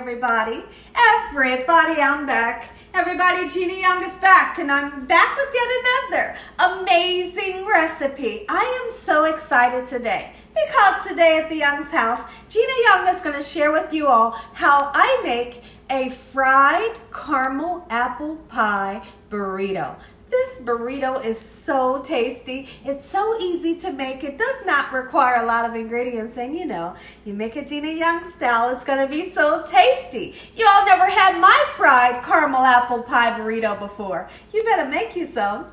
everybody. Everybody, I'm back. Everybody, Gina Young is back, and I'm back with yet another amazing recipe. I am so excited today because today at the Young's house, Gina Young is going to share with you all how I make a fried caramel apple pie burrito. This burrito is so tasty. It's so easy to make. It does not require a lot of ingredients. And you know, you make it Gina Young style, it's going to be so tasty. You all never had my fried caramel apple pie burrito before. You better make you some.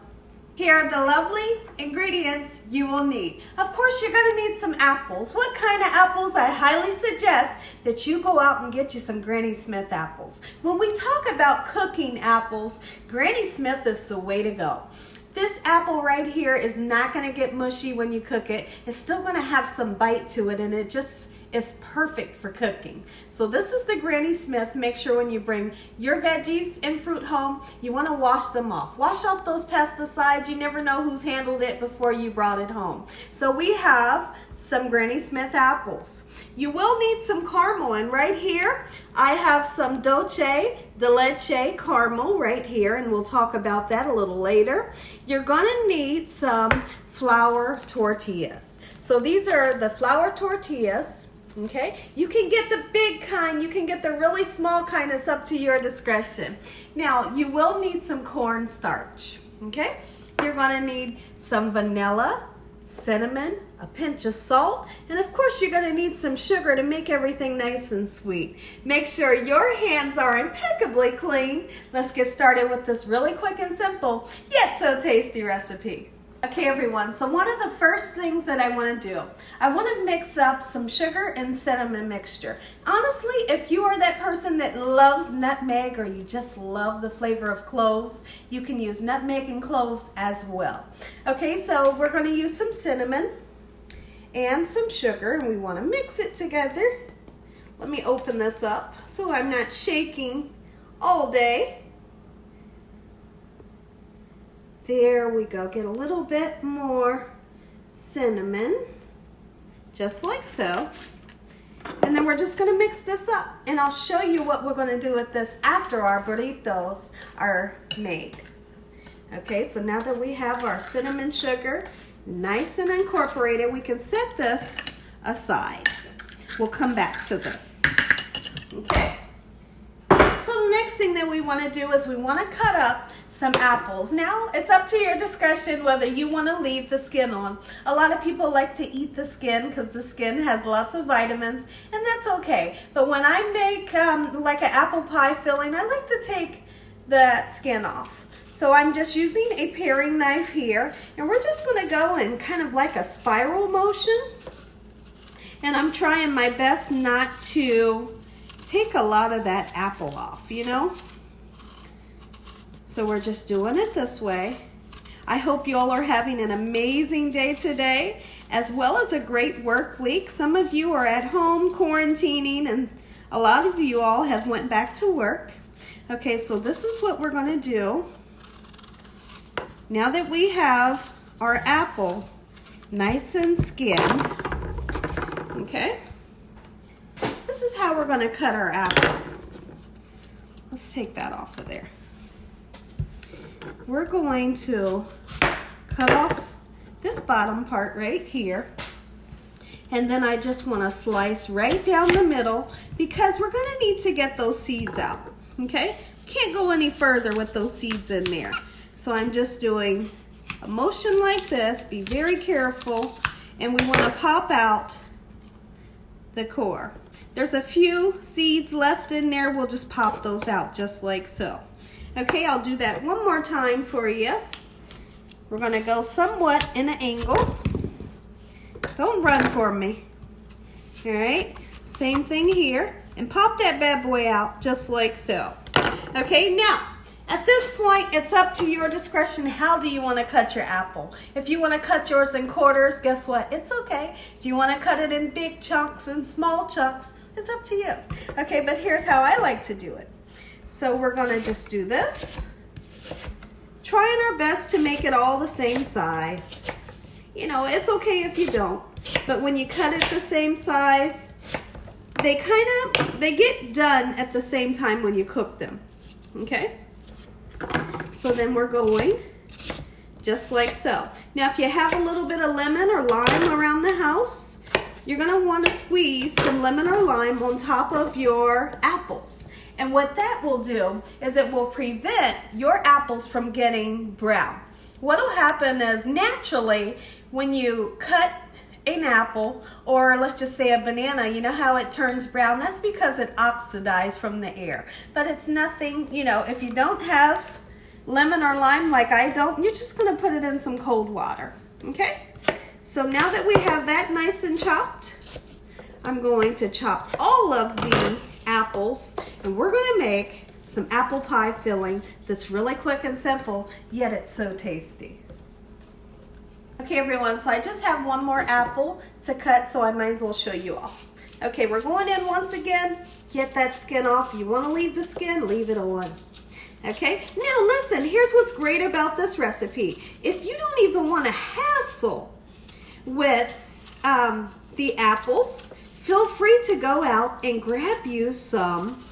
Here are the lovely ingredients you will need. Of course, you're going to need some apples. What kind of apples? I highly suggest that you go out and get you some Granny Smith apples. When we talk about cooking apples, Granny Smith is the way to go. This apple right here is not going to get mushy when you cook it. It's still going to have some bite to it, and it just is perfect for cooking. So this is the Granny Smith. Make sure when you bring your veggies and fruit home, you want to wash them off. Wash off those pesticides. You never know who's handled it before you brought it home. So we have some Granny Smith apples. You will need some caramel, and right here I have some dulce de leche caramel right here, and we'll talk about that a little later. You're gonna need some flour tortillas. So these are the flour tortillas. Okay, you can get the big kind, you can get the really small kind, it's up to your discretion. Now, you will need some cornstarch, okay? You're gonna need some vanilla, cinnamon, a pinch of salt, and of course you're gonna need some sugar to make everything nice and sweet. Make sure your hands are impeccably clean. Let's get started with this really quick and simple, yet so tasty recipe. Okay everyone, so one of the first things that I want to do, I want to mix up some sugar and cinnamon mixture. Honestly, if you are that person that loves nutmeg or you just love the flavor of cloves, you can use nutmeg and cloves as well. Okay, so we're going to use some cinnamon and some sugar, and we want to mix it together. Let me open this up so I'm not shaking all day. There we go. Get a little bit more cinnamon, just like so. And then we're just going to mix this up. And I'll show you what we're going to do with this after our burritos are made. Okay, so now that we have our cinnamon sugar nice and incorporated, we can set this aside. We'll come back to this. Okay. So the next thing that we want to do is we want to cut up some apples. Now, it's up to your discretion whether you want to leave the skin on. A lot of people like to eat the skin because the skin has lots of vitamins, and that's okay. But when I make like an apple pie filling, I like to take that skin off. So I'm just using a paring knife here, and we're just going to go in kind of like a spiral motion. And I'm trying my best not to take a lot of that apple off, you know? So we're just doing it this way. I hope you all are having an amazing day today, as well as a great work week. Some of you are at home quarantining, and a lot of you all have went back to work. Okay, so this is what we're going to do. Now that we have our apple nice and skinned, okay? This is how we're going to cut our apple. Let's take that off of there. We're going to cut off this bottom part right here. And then I just want to slice right down the middle because we're going to need to get those seeds out. Okay? Can't go any further with those seeds in there. So I'm just doing a motion like this. Be very careful. And we want to pop out the core. There's a few seeds left in there. We'll just pop those out just like so. Okay, I'll do that one more time for you. We're going to go somewhat in an angle. Don't run for me. All right, same thing here. And pop that bad boy out just like so. Okay, now, at this point, it's up to your discretion. How do you want to cut your apple? If you want to cut yours in quarters, guess what? It's okay. If you want to cut it in big chunks and small chunks, it's up to you. Okay, but here's how I like to do it. So we're going to just do this. Trying our best to make it all the same size. You know, it's okay if you don't. But when you cut it the same size, they get done at the same time when you cook them. Okay? So then we're going just like so. Now if you have a little bit of lemon or lime around the house, you're going to want to squeeze some lemon or lime on top of your apples. And what that will do is it will prevent your apples from getting brown. What will happen is naturally when you cut an apple, or let's just say a banana, you know how it turns brown? That's because it oxidized from the air. But it's nothing, you know, if you don't have lemon or lime like I don't, you're just going to put it in some cold water. Okay? So now that we have that nice and chopped, I'm going to chop all of the apples, and we're going to make some apple pie filling that's really quick and simple, yet it's so tasty. Okay everyone, so I just have one more apple to cut, so I might as well show you all. Okay, we're going in once again, get that skin off. You want to leave the skin, leave it on. Okay, now listen, here's what's great about this recipe. If you don't even want to hassle with the apples, feel free to go out and grab you some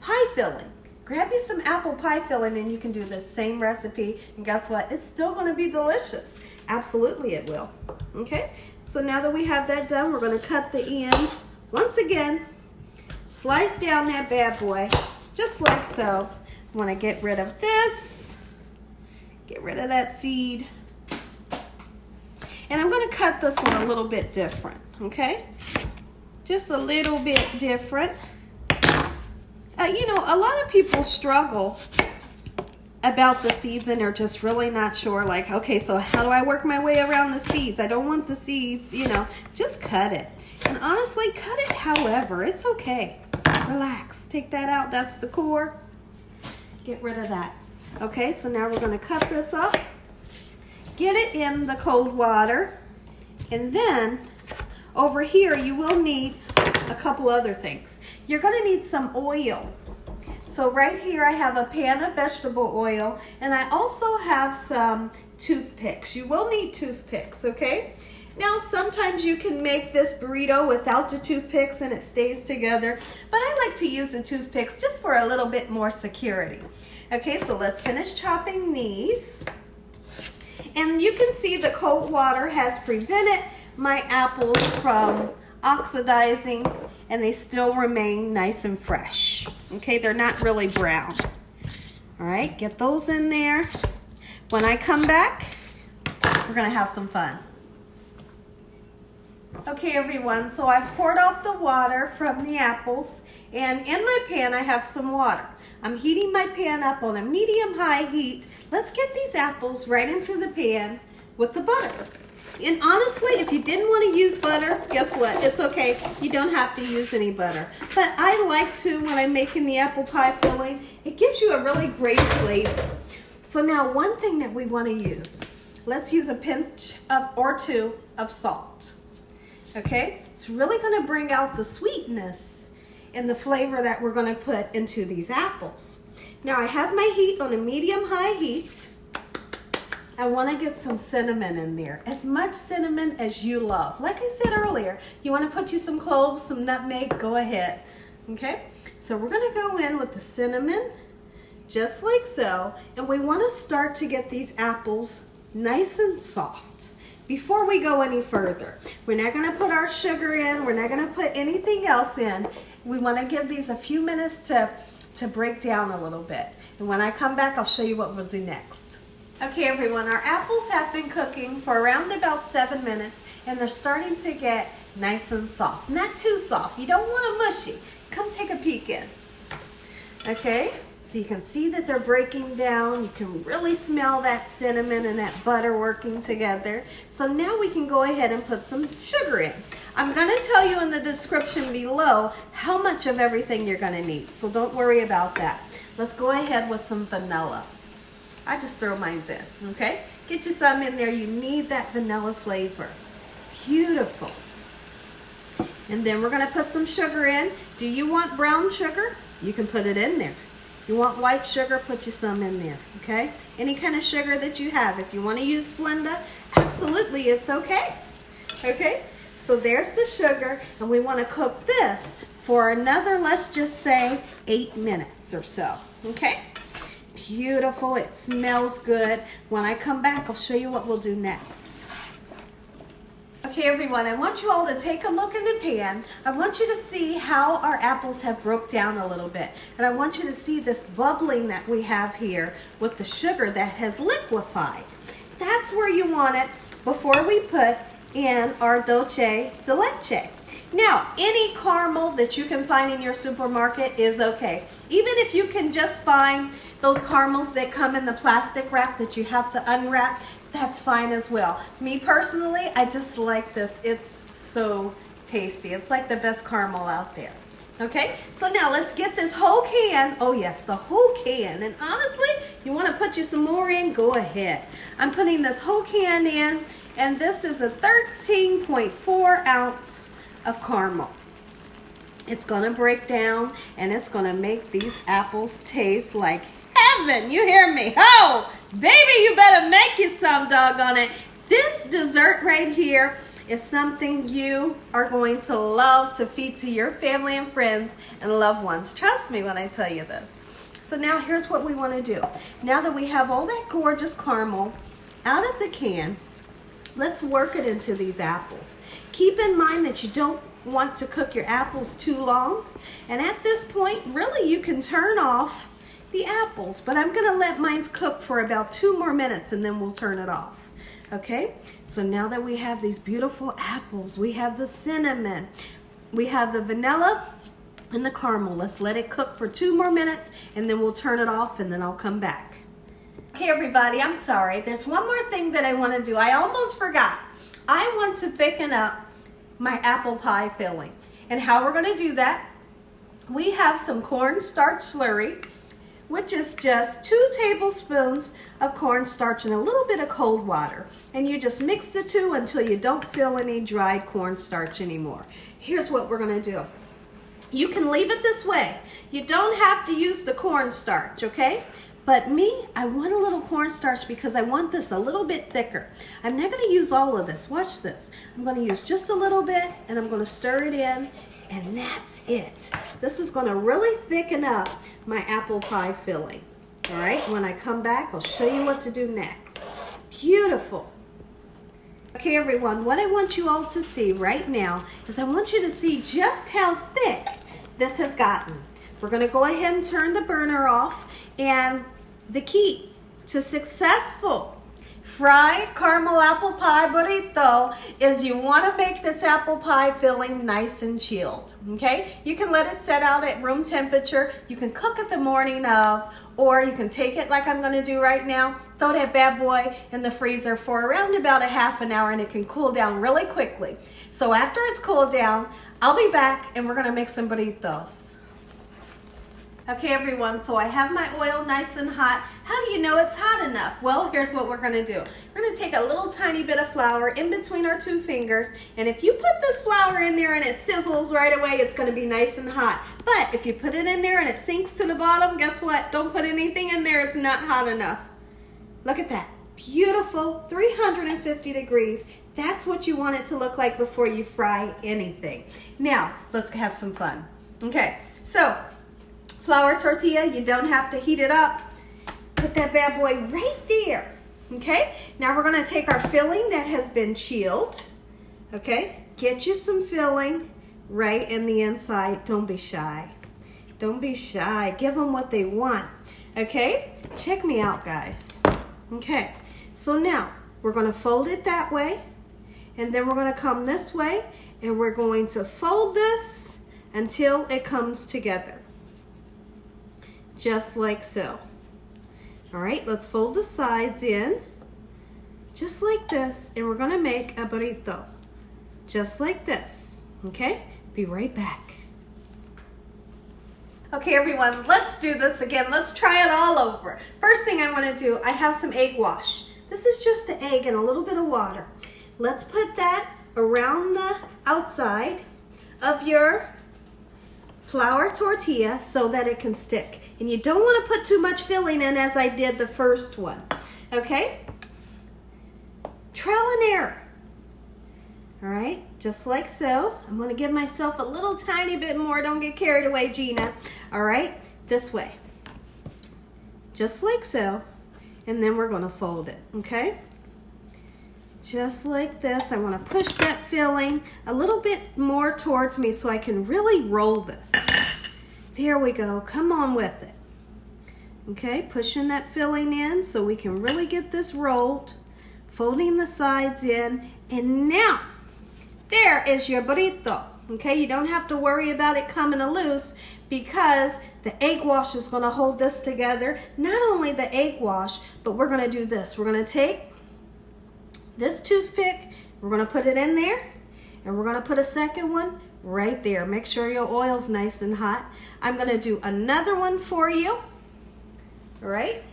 pie filling. Grab you some apple pie filling and you can do the same recipe, and guess what? It's still going to be delicious. Absolutely it will. Okay, so now that we have that done, we're going to cut the end once again, slice down that bad boy just like so. I want to get rid of this, get rid of that seed, and I'm going to cut this one a little bit different. Okay, just a little bit different. You know, a lot of people struggle about the seeds and they're just really not sure, like, okay, so how do I work my way around the seeds? I don't want the seeds, you know, just cut it. And honestly, cut it however, it's okay. Relax, take that out, that's the core. Get rid of that. Okay, so now we're gonna cut this up, get it in the cold water, and then over here you will need a couple other things. You're gonna need some oil. So right here I have a pan of vegetable oil, and I also have some toothpicks. You will need toothpicks, okay? Now sometimes you can make this burrito without the toothpicks and it stays together, but I like to use the toothpicks just for a little bit more security. Okay, so let's finish chopping these. And you can see the cold water has prevented my apples from oxidizing, and they still remain nice and fresh. Okay, they're not really brown. All right, get those in there. When I come back, we're gonna have some fun. Okay everyone, so I've poured off the water from the apples, and in my pan I have some water. I'm heating my pan up on a medium-high heat. Let's get these apples right into the pan with the butter. And honestly, if you didn't want to use butter, guess what? It's okay. You don't have to use any butter. But I like to when I'm making the apple pie filling. It gives you a really great flavor. So now one thing that we want to use, let's use a pinch or two of salt. Okay? It's really going to bring out the sweetness and the flavor that we're going to put into these apples. Now I have my heat on a medium-high heat. I want to get some cinnamon in there, as much cinnamon as you love. Like I said earlier, you want to put you some cloves, some nutmeg, go ahead. Okay, so we're going to go in with the cinnamon, just like so, and we want to start to get these apples nice and soft. Before we go any further, we're not going to put our sugar in, we're not going to put anything else in. We want to give these a few minutes to break down a little bit. And when I come back, I'll show you what we'll do next. Okay everyone, our apples have been cooking for around about 7 minutes, and they're starting to get nice and soft. Not too soft, you don't want them mushy. Come take a peek in. Okay, so you can see that they're breaking down. You can really smell that cinnamon and that butter working together. So now we can go ahead and put some sugar in. I'm going to tell you in the description below how much of everything you're going to need, so don't worry about that. Let's go ahead with some vanilla. I just throw mine in, okay? Get you some in there. You need that vanilla flavor. Beautiful. And then we're gonna put some sugar in. Do you want brown sugar? You can put it in there. You want white sugar, put you some in there, okay? Any kind of sugar that you have. If you wanna use Splenda, absolutely, it's okay. Okay, so there's the sugar, and we wanna cook this for another, let's just say 8 minutes or so, okay? Beautiful, it smells good. When I come back, I'll show you what we'll do next. Okay everyone, I want you all to take a look in the pan. I want you to see how our apples have broke down a little bit. And I want you to see this bubbling that we have here with the sugar that has liquefied. That's where you want it before we put in our dulce de leche. Now, any caramel that you can find in your supermarket is okay. Even if you can just find those caramels that come in the plastic wrap that you have to unwrap, that's fine as well. Me personally, I just like this. It's so tasty. It's like the best caramel out there. Okay, so now let's get this whole can. Oh yes, the whole can. And honestly, you want to put you some more in, go ahead. I'm putting this whole can in, and this is a 13.4 ounce of caramel. It's gonna break down, and it's gonna make these apples taste like heaven. You hear me? Oh, baby, you better make you some, doggone it. This dessert right here is something you are going to love to feed to your family and friends and loved ones. Trust me when I tell you this. So now here's what we want to do. Now that we have all that gorgeous caramel out of the can, let's work it into these apples. Keep in mind that you don't want to cook your apples too long. And at this point, really you can turn off the apples, but I'm gonna let mine cook for about 2 more minutes and then we'll turn it off. Okay, so now that we have these beautiful apples, we have the cinnamon, we have the vanilla and the caramel. Let's let it cook for 2 more minutes and then we'll turn it off and then I'll come back. Okay everybody, I'm sorry. There's one more thing that I want to do. I almost forgot. I want to thicken up my apple pie filling. And how we're going to do that, we have some cornstarch slurry, which is just 2 tablespoons of cornstarch and a little bit of cold water. And you just mix the two until you don't feel any dried cornstarch anymore. Here's what we're gonna do. You can leave it this way. You don't have to use the cornstarch, okay? But me, I want a little cornstarch because I want this a little bit thicker. I'm not gonna use all of this, watch this. I'm gonna use just a little bit and I'm gonna stir it in. And that's it. This is gonna really thicken up my apple pie filling. All right, when I come back, I'll show you what to do next. Beautiful. Okay, everyone, what I want you all to see right now is I want you to see just how thick this has gotten. We're gonna go ahead and turn the burner off, and the key to successful fried caramel apple pie burrito is you want to make this apple pie filling nice and chilled, okay? You can let it set out at room temperature. You can cook it the morning of, or you can take it like I'm going to do right now, throw that bad boy in the freezer for around about a half an hour and it can cool down really quickly. So after it's cooled down, I'll be back and we're going to make some burritos. Okay everyone, so I have my oil nice and hot. How do you know it's hot enough? Well, here's what we're gonna do. We're gonna take a little tiny bit of flour in between our 2 fingers, and if you put this flour in there and it sizzles right away, it's gonna be nice and hot. But if you put it in there and it sinks to the bottom, guess what? Don't put anything in there, it's not hot enough. Look at that, beautiful, 350 degrees. That's what you want it to look like before you fry anything. Now, let's have some fun. Okay, so, flour tortilla, you don't have to heat it up. Put that bad boy right there, okay? Now we're gonna take our filling that has been chilled, okay? Get you some filling right in the inside. Don't be shy. Don't be shy. Give them what they want, okay? Check me out, guys. Okay, so now we're gonna fold it that way, and then we're gonna come this way, and we're going to fold this until it comes together. Just like so. All right, let's fold the sides in, just like this, and we're gonna make a burrito, just like this, okay? Be right back. Okay, everyone, let's do this again. Let's try it all over. First thing I wanna do, I have some egg wash. This is just an egg and a little bit of water. Let's put that around the outside of your flour tortilla so that it can stick. And you don't want to put too much filling in as I did the first one, okay? Trial and error. All right, just like so. I'm gonna give myself a little tiny bit more. Don't get carried away, Gina. All right, this way. Just like so. And then we're gonna fold it, okay? Just like this. I wanna push that filling a little bit more towards me so I can really roll this. There we go, come on with it. Okay, pushing that filling in so we can really get this rolled. Folding the sides in, and now, there is your burrito. Okay, you don't have to worry about it coming loose because the egg wash is gonna hold this together. Not only the egg wash, but we're gonna do this. We're gonna take this toothpick, we're gonna put it in there, and we're gonna put a second one right there. Make sure your oil's nice and hot. I'm gonna do another one for you, all right?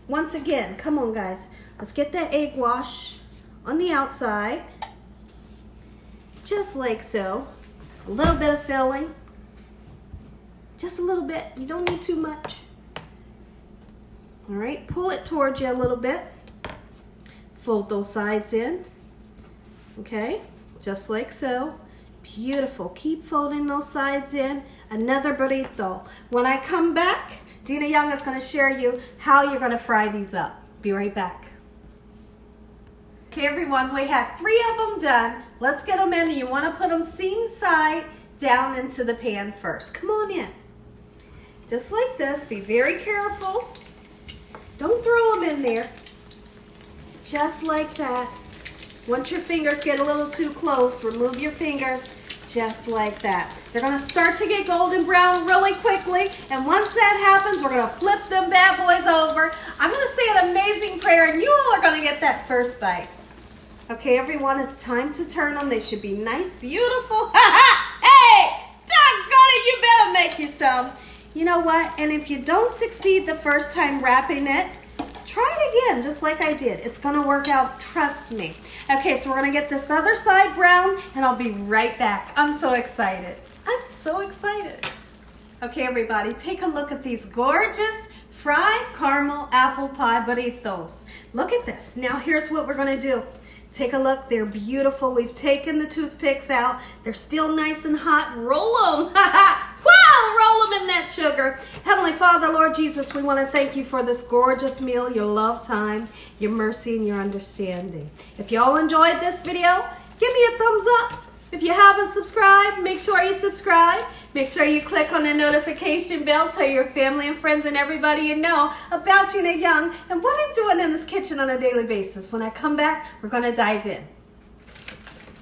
Once again, come on guys, let's get that egg wash on the outside, just like so. A little bit of filling, just a little bit, you don't need too much. All right, pull it towards you a little bit. Fold those sides in, okay, just like so. Beautiful, keep folding those sides in. Another burrito. When I come back, Gina Young is gonna share you how you're gonna fry these up. Be right back. Okay everyone, we have 3 of them done. Let's get them in. You wanna put them seam side down into the pan first. Come on in. Just like this, be very careful. Don't throw them in there. Just like that. Once your fingers get a little too close, remove your fingers, just like that. They're gonna start to get golden brown really quickly, and once that happens, we're gonna flip them bad boys over. I'm gonna say an amazing prayer, and you all are gonna get that first bite. Okay, everyone, it's time to turn them. They should be nice, beautiful. Hey, doggone it, you better make you some. You know what, and if you don't succeed the first time wrapping it, try it again, just like I did. It's gonna work out, trust me. Okay, so we're gonna get this other side brown, and I'll be right back. I'm so excited. I'm so excited. Okay, everybody, take a look at these gorgeous fried caramel apple pie burritos. Look at this. Now, here's what we're gonna do. Take a look, they're beautiful. We've taken the toothpicks out. They're still nice and hot. Roll them. Wow, roll them in that sugar. Heavenly Father, Lord Jesus, we want to thank you for this gorgeous meal, your love time, your mercy, and your understanding. If you all enjoyed this video, give me a thumbs up. If you haven't subscribed, make sure you subscribe. Make sure you click on the notification bell. Tell your family and friends and everybody you know about Gina Young and what I'm doing in this kitchen on a daily basis. When I come back, we're going to dive in.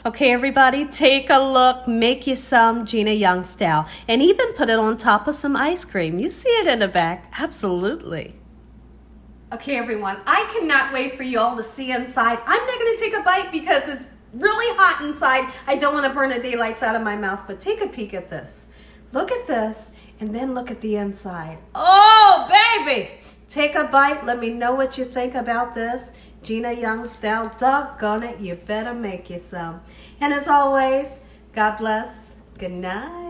Okay, everybody, take a look. Make you some Gina Young style. And even put it on top of some ice cream. You see it in the back. Absolutely. Okay, everyone, I cannot wait for you all to see inside. I'm not going to take a bite because it's really hot inside. I don't want to burn the daylights out of my mouth, but take a peek at this. Look at this, and then look at the inside. Oh, baby! Take a bite. Let me know what you think about this Gina Young style. Doggone it, you better make you some. And as always, God bless. Good night.